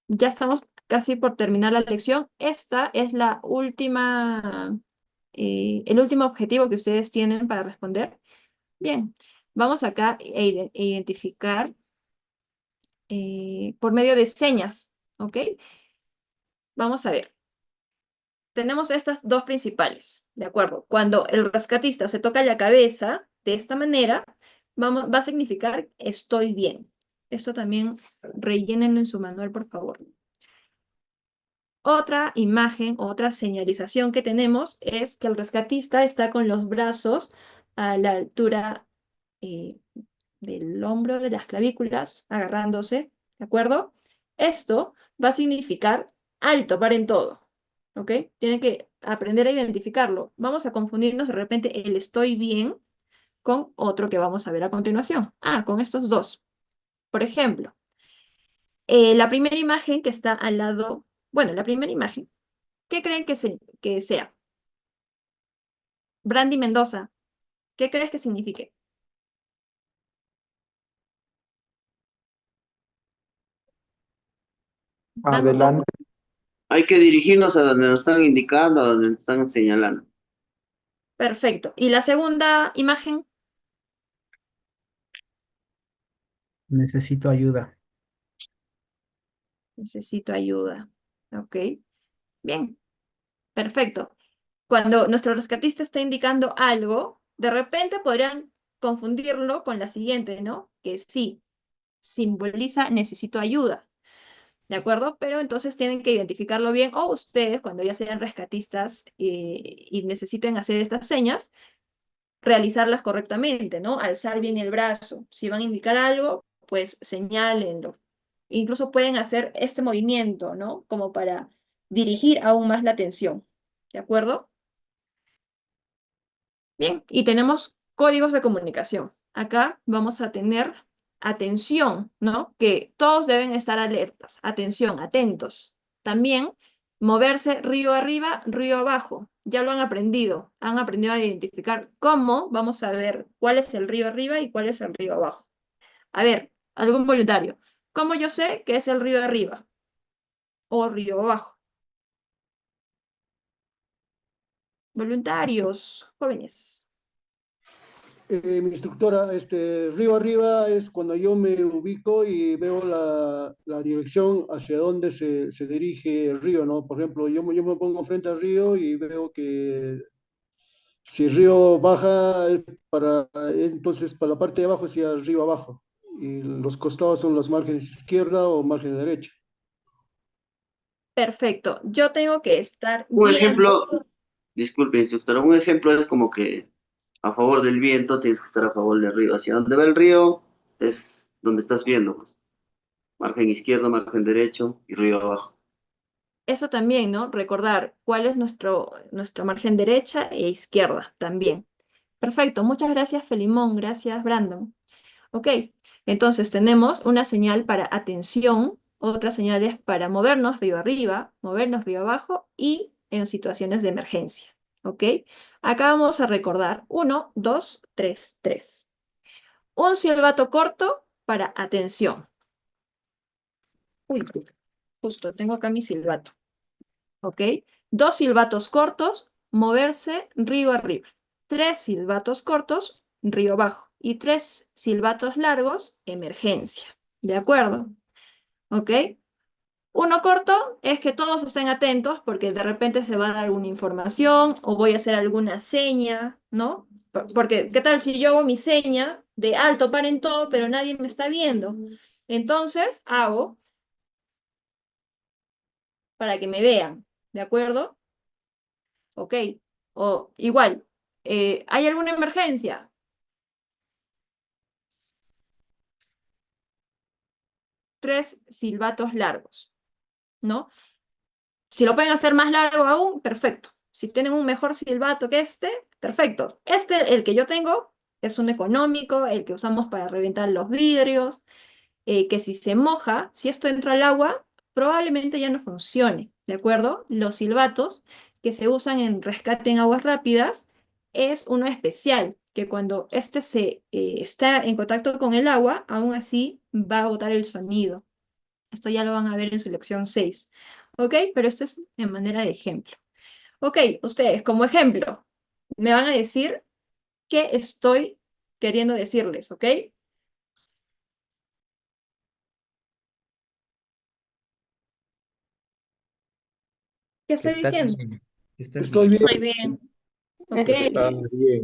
Ya estamos casi por terminar la lección. Esta es la última, el último objetivo que ustedes tienen para responder. Bien, vamos acá a identificar por medio de señas, ¿ok? Vamos a ver. Tenemos estas dos principales, ¿de acuerdo? Cuando el rescatista se toca la cabeza de esta manera, va a significar estoy bien. Esto también rellénenlo en su manual, por favor. Otra imagen, otra señalización que tenemos es que el rescatista está con los brazos a la altura eh, del hombro, de las clavículas, agarrándose, ¿de acuerdo? Esto va a significar alto, paren todo, ¿ok? Tienen que aprender a identificarlo. Vamos a confundirnos de repente el estoy bien con otro que vamos a ver a continuación. Ah, con estos dos. Por ejemplo, la primera imagen que está al lado, bueno, la primera imagen, ¿qué creen que sea? Brandy Mendoza, ¿qué crees que signifique? Brando, Adelante. Hay que dirigirnos a donde nos están indicando, a donde nos están señalando. perfecto. ¿Y la segunda imagen? Necesito ayuda. Necesito ayuda. Ok. Bien, perfecto. Cuando nuestro rescatista está indicando algo, de repente podrían confundirlo con la siguiente, ¿no? Que sí, simboliza necesito ayuda, ¿de acuerdo? Pero entonces tienen que identificarlo bien, o ustedes, cuando ya sean rescatistas y necesiten hacer estas señas, realizarlas correctamente, ¿no? Alzar bien el brazo. Si van a indicar algo, pues señálenlo. Incluso pueden hacer este movimiento, ¿no? Como para dirigir aún más la atención, ¿de acuerdo? Bien, y tenemos códigos de comunicación. Acá vamos a tener atención, ¿no? Que todos deben estar alertas. Atención, atentos. También moverse río arriba, río abajo. Ya lo han aprendido. Han aprendido a identificar cómo. Vamos a ver cuál es el río arriba y cuál es el río abajo. A ver, algún voluntario. ¿Cómo yo sé que es el río arriba o río abajo? Voluntarios, jóvenes. Mi instructora, río arriba es cuando yo me ubico y veo la dirección hacia dónde se dirige el río, ¿no? Por ejemplo, yo me pongo frente al río y veo que si el río baja, entonces para la parte de abajo sería el río abajo. Y los costados son los márgenes izquierda o margen derecha. Perfecto. Yo tengo que estar Un viendo. ejemplo, disculpe, instructora, un ejemplo es como que a favor del viento tienes que estar a favor del río. Hacia donde va el río es donde estás viendo, pues. Margen izquierdo, margen derecho y río abajo. Eso también, ¿no? Recordar cuál es nuestro margen derecha e izquierda también. Perfecto. Muchas gracias, Felimón. Gracias, Brandon. Ok. Entonces tenemos una señal para atención, otras señales para movernos río arriba, movernos río abajo y en situaciones de emergencia. ¿Ok? Acá vamos a recordar 1, 2, 3, 3. Un silbato corto para atención. Uy, justo tengo acá mi silbato. ¿Ok? 2 silbatos cortos, moverse río arriba. 3 silbatos cortos, río abajo. Y 3 silbatos largos, emergencia. ¿De acuerdo? ¿Ok? Uno corto es que todos estén atentos porque de repente se va a dar alguna información o voy a hacer alguna seña, ¿no? Porque, ¿qué tal si yo hago mi seña de alto, paren todo, pero nadie me está viendo? Entonces hago para que me vean, ¿de acuerdo? Ok. O igual, ¿hay alguna emergencia? 3 silbatos largos, ¿no? Si lo pueden hacer más largo aún, perfecto. Si tienen un mejor silbato que este, perfecto. Este, el que yo tengo, es un económico, el que usamos para reventar los vidrios, que si se moja, si esto entra al agua, probablemente ya no funcione, ¿de acuerdo? Los silbatos que se usan en rescate en aguas rápidas es uno especial, que cuando este está en contacto con el agua, aún así va a botar el sonido. Esto ya lo van a ver en su lección 6. ¿Ok? Pero esto es en manera de ejemplo. Ok, ustedes como ejemplo, me van a decir qué estoy queriendo decirles, ¿ok? ¿Qué estoy Estás diciendo? bien, estás Estoy bien. bien. Estoy bien. Ok, Está bien.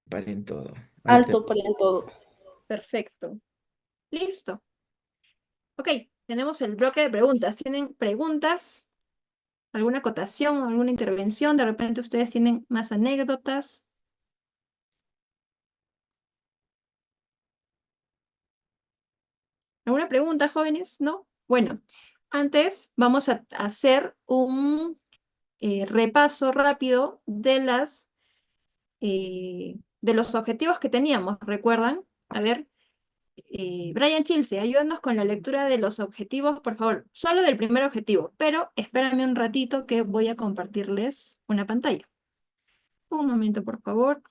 Paren todo. Ahí te... Alto para todo. perfecto. Listo. Ok, tenemos el bloque de preguntas. ¿Tienen preguntas? ¿Alguna acotación? ¿Alguna intervención? De repente ustedes tienen más anécdotas. ¿Alguna pregunta, jóvenes? ¿No? Bueno, antes vamos a hacer un repaso rápido de los objetivos que teníamos. ¿Recuerdan? A ver, Brian Chilce, ayúdanos con la lectura de los objetivos, por favor. Solo del primer objetivo, pero espérame un ratito que voy a compartirles una pantalla. Un momento, por favor.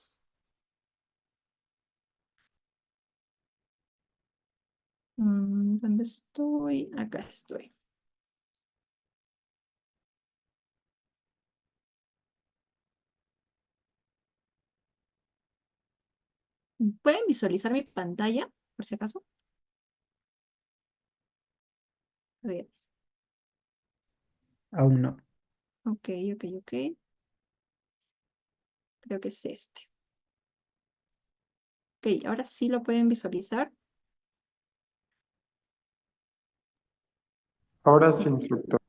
¿Dónde estoy? Acá estoy. ¿Pueden visualizar mi pantalla, por si acaso? A ver, Aún no. ok, ok, ok. Creo que es este. Ok, ahora sí lo pueden visualizar. Ahora sí, instructor.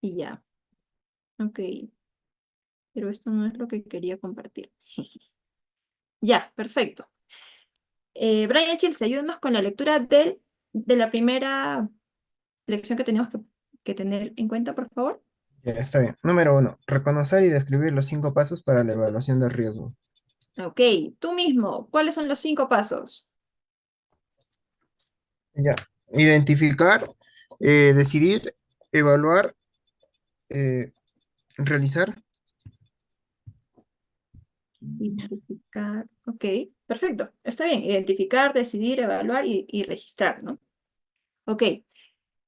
Y ya. Ok, pero esto no es lo que quería compartir. Ya, perfecto. Brian Chills, ayúdanos con la lectura de la primera lección que tenemos que tener en cuenta, por favor. Ya, está bien. Número 1. Reconocer y describir los 5 pasos para la evaluación de riesgo. Ok, tú mismo, ¿cuáles son los 5 pasos? Ya. Identificar, decidir, evaluar, eh, realizar. Identificar, ok, perfecto, está bien. Identificar, decidir, evaluar y registrar, ¿no? Ok,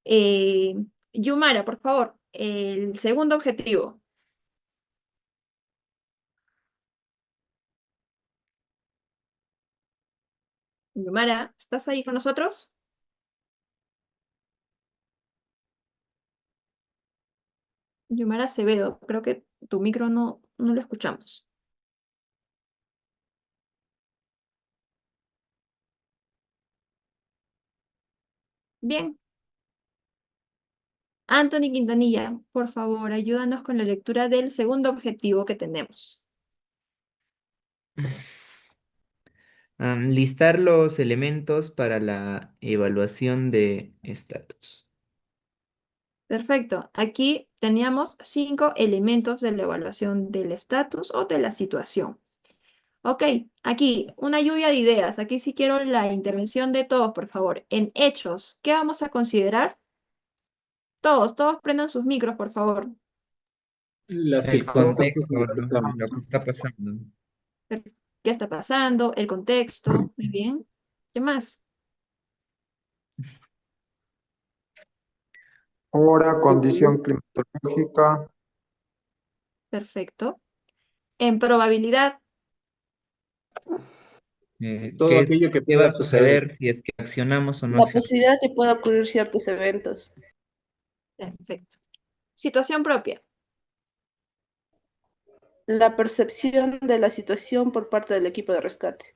eh, Yumara, por favor, el segundo objetivo. Yumara, ¿estás ahí con nosotros? Yumara Acevedo, creo que tu micro no lo escuchamos. Bien. Anthony Quintanilla, por favor, ayúdanos con la lectura del segundo objetivo que tenemos. Listar los elementos para la evaluación de estatus. Perfecto. Aquí teníamos 5 elementos de la evaluación del estatus o de la situación. Ok, aquí una lluvia de ideas. Aquí sí quiero la intervención de todos, por favor. En hechos, ¿qué vamos a considerar? Todos prendan sus micros, por favor. Las El circunstancias contexto, en las que ¿no? estamos. Lo que está pasando. ¿Qué está pasando? El contexto. Muy bien. ¿Qué más? Hora, condición climatológica, Perfecto. En probabilidad. Todo aquello que ¿Qué va pueda a suceder. suceder si es que accionamos o no La accionamos? posibilidad de que pueda ocurrir ciertos eventos. Perfecto. Situación propia. La percepción de la situación por parte del equipo de rescate.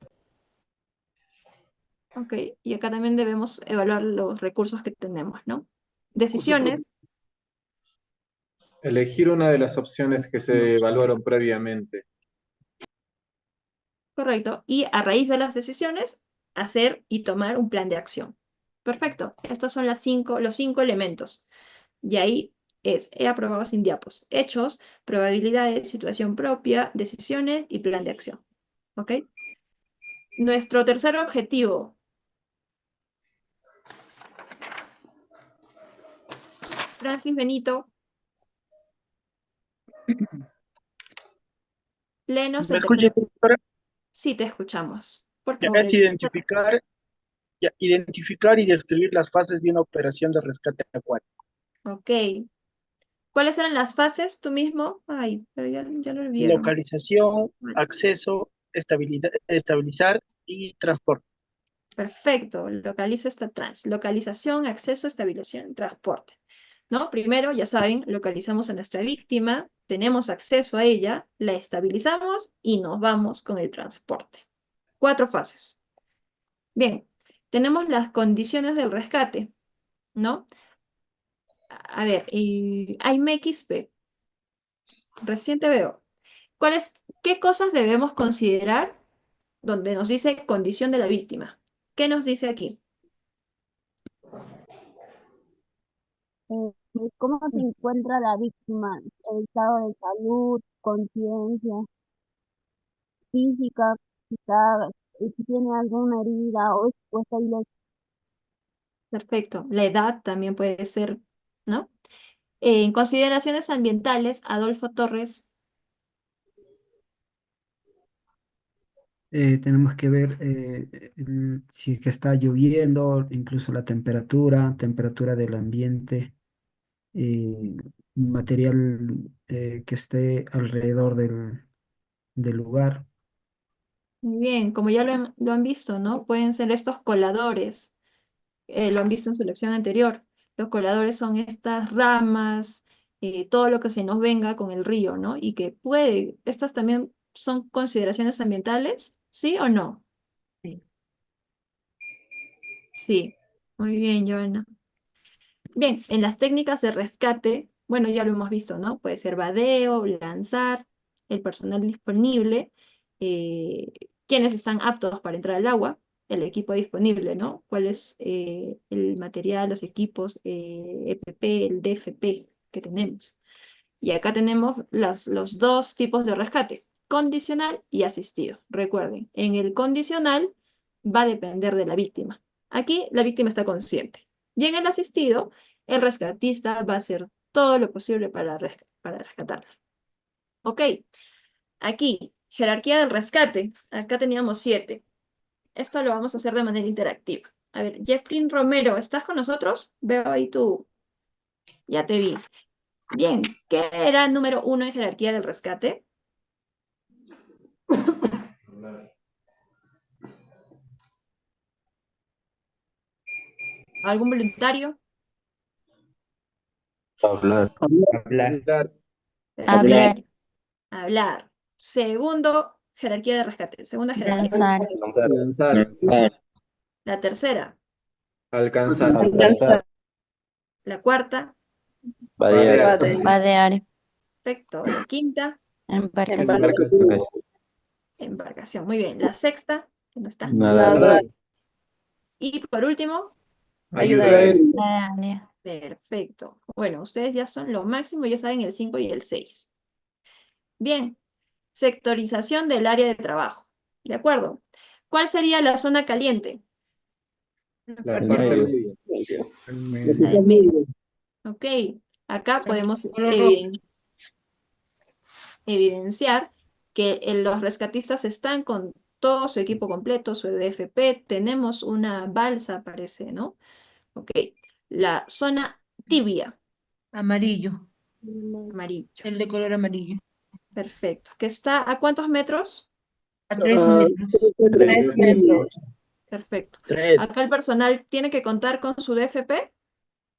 Ok, y acá también debemos evaluar los recursos que tenemos, ¿no? Decisiones, Elegir una de las opciones que se evaluaron previamente. correcto. Y a raíz de las decisiones, hacer y tomar un plan de acción. Perfecto. Estos son los 5 elementos. Y ahí he aprobado sin diapos. Hechos, probabilidades, situación propia, decisiones y plan de acción. ¿Ok? Nuestro tercer objetivo. Francis Benito, léenos ¿Me el escucha, tercer. doctora? Sí, te escuchamos. Por Ya favor. es identificar y describir las fases de una operación de rescate acuático. Ok. ¿Cuáles eran las fases tú mismo? Ay, pero ya lo vieron. Localización, Vale. acceso, estabilizar y transporte. Perfecto. Localización, acceso, estabilización, transporte. ¿No? Primero, ya saben, localizamos a nuestra víctima, tenemos acceso a ella, la estabilizamos y nos vamos con el transporte. 4 fases. Bien, tenemos las condiciones del rescate, ¿no? A ver, AIMXP, recién te veo. ¿Qué cosas debemos considerar donde nos dice condición de la víctima? ¿Qué nos dice aquí? ¿Cómo se encuentra la víctima? El estado de salud, conciencia física, si tiene alguna herida o está ileso. Perfecto. La edad también puede ser, ¿no? En consideraciones ambientales, Adolfo Torres. Tenemos que ver si es que está lloviendo, incluso la temperatura del ambiente, eh, material que esté alrededor del lugar. Muy bien, como ya lo han visto, ¿no? Pueden ser estos coladores. Lo han visto en su lección anterior. Los coladores son estas ramas, todo lo que se nos venga con el río, ¿no? Y que puede, estas también son consideraciones ambientales, ¿sí o no? Sí. Sí. Muy bien, Joana. Bien, en las técnicas de rescate, bueno, ya lo hemos visto, ¿no? Puede ser vadeo, lanzar, el personal disponible, eh, quienes están aptos para entrar al agua, el equipo disponible, ¿no? ¿Cuál es el material, los equipos, EPP, el DFP que tenemos? Y acá tenemos los dos tipos de rescate, condicional y asistido. Recuerden, en el condicional va a depender de la víctima. Aquí la víctima está consciente. Y en el asistido, el rescatista va a hacer todo lo posible para rescatarla. Ok, aquí, jerarquía del rescate. Acá teníamos 7. Esto lo vamos a hacer de manera interactiva. A ver, Jeffrey Romero, ¿estás con nosotros? Veo ahí tú. Ya te vi. Bien, ¿qué era el número 1 en jerarquía del rescate? ¿Algún voluntario? Hablar. Hablar. Hablar, Hablar. Segundo, jerarquía de rescate. Segunda jerarquía. danzar, Lanzar. La tercera. Alcanzar. Alcanzar. La cuarta. Vadear. vadear, Perfecto. La quinta. embarcación, Embarcación. Muy bien. La sexta, que no está. Nadar. Y por último, Ayuda a él. área, perfecto. Bueno, ustedes ya son lo máximo, ya saben el 5 y el 6. Bien. Sectorización del área de trabajo. ¿De acuerdo? ¿Cuál sería la zona caliente? La medio. La del medio. Ok. Acá podemos Color rojo. evidenciar que los rescatistas están con todo su equipo completo, su DFP. Tenemos una balsa, parece, ¿no? Ok. La zona tibia, Amarillo. amarillo. El de color amarillo. Perfecto. ¿Que está a cuántos metros? A 3 metros. 3 metros. Perfecto. 3. Acá el personal tiene que contar con su DFP.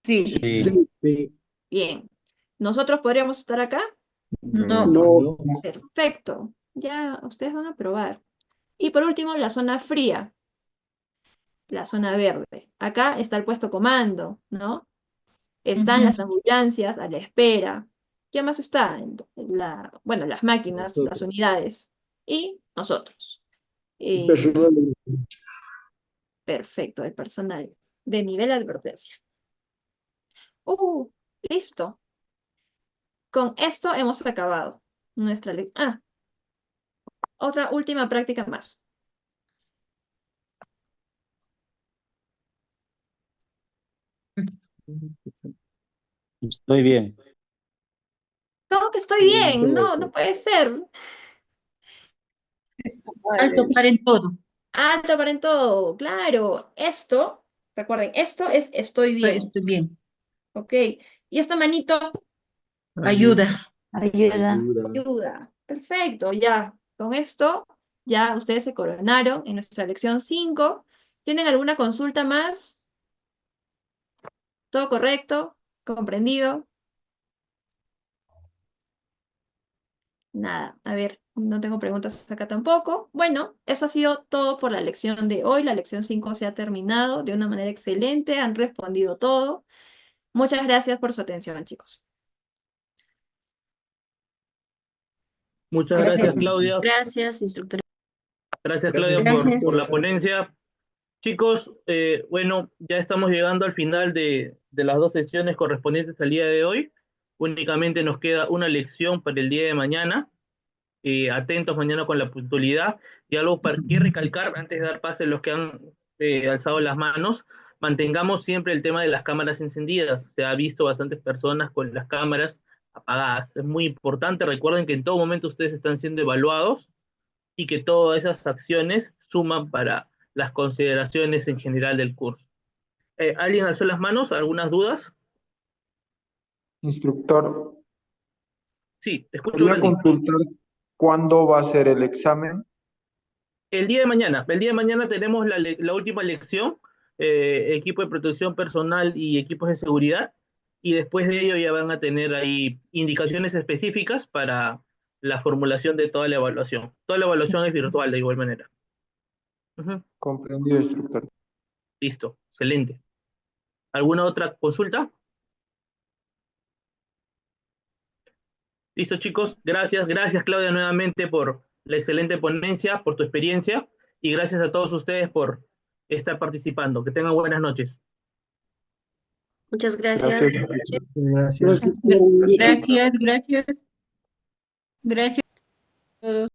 Sí. Sí. Bien. ¿Nosotros podríamos estar acá? No. No. Perfecto. Ya ustedes van a probar. Y por último, la zona fría, la zona verde. Acá está el puesto comando, ¿no? Están las ambulancias a la espera. ¿Qué más está? Bueno, las máquinas, las unidades. Y nosotros. Personal. Perfecto, el personal de nivel de advertencia. Listo. Con esto hemos acabado nuestra lección. Otra última práctica más. Estoy bien. ¿Cómo que estoy bien? No, no puede ser. Alto, paren todo. Alto para en todo, claro. Esto, recuerden, esto es estoy bien. Estoy bien. Ok. Y esta manito, Ayuda. ayuda, ayuda. Perfecto, ya. Con esto, ya ustedes se coronaron en nuestra lección 5. ¿Tienen alguna consulta más? ¿Todo correcto? ¿Comprendido? Nada, a ver, no tengo preguntas acá tampoco. Bueno, eso ha sido todo por la lección de hoy. La lección 5 se ha terminado de una manera excelente, han respondido todo. Muchas gracias por su atención, chicos. Muchas gracias, Gracias. Claudia. Gracias, instructor. Gracias, Claudia, Gracias. por la ponencia. Chicos, bueno, ya estamos llegando al final de las 2 sesiones correspondientes al día de hoy. Únicamente nos queda una lección para el día de mañana. Atentos mañana con la puntualidad. Y algo para que recalcar antes de dar pase a los que han alzado las manos, mantengamos siempre el tema de las cámaras encendidas. Se ha visto bastantes personas con las cámaras apagadas. Es muy importante. Recuerden que en todo momento ustedes están siendo evaluados y que todas esas acciones suman para las consideraciones en general del curso. ¿Alguien alzó las manos? ¿Algunas dudas? Instructor, Sí, te escucho, quería Brandi. consultar cuándo va a ser el examen. El día de mañana tenemos la última lección equipo de protección personal y equipos de seguridad, y después de ello ya van a tener ahí indicaciones específicas para la formulación de toda la evaluación. Toda la evaluación es virtual de igual manera. Ujú. Comprendido, instructor. Listo, excelente. ¿Alguna otra consulta? Listo, chicos. Gracias. Gracias, Claudia, nuevamente por la excelente ponencia, por tu experiencia, y gracias a todos ustedes por estar participando. Que tengan buenas noches. Muchas gracias. Gracias. Gracias. Gracias, gracias. Gracias a todos.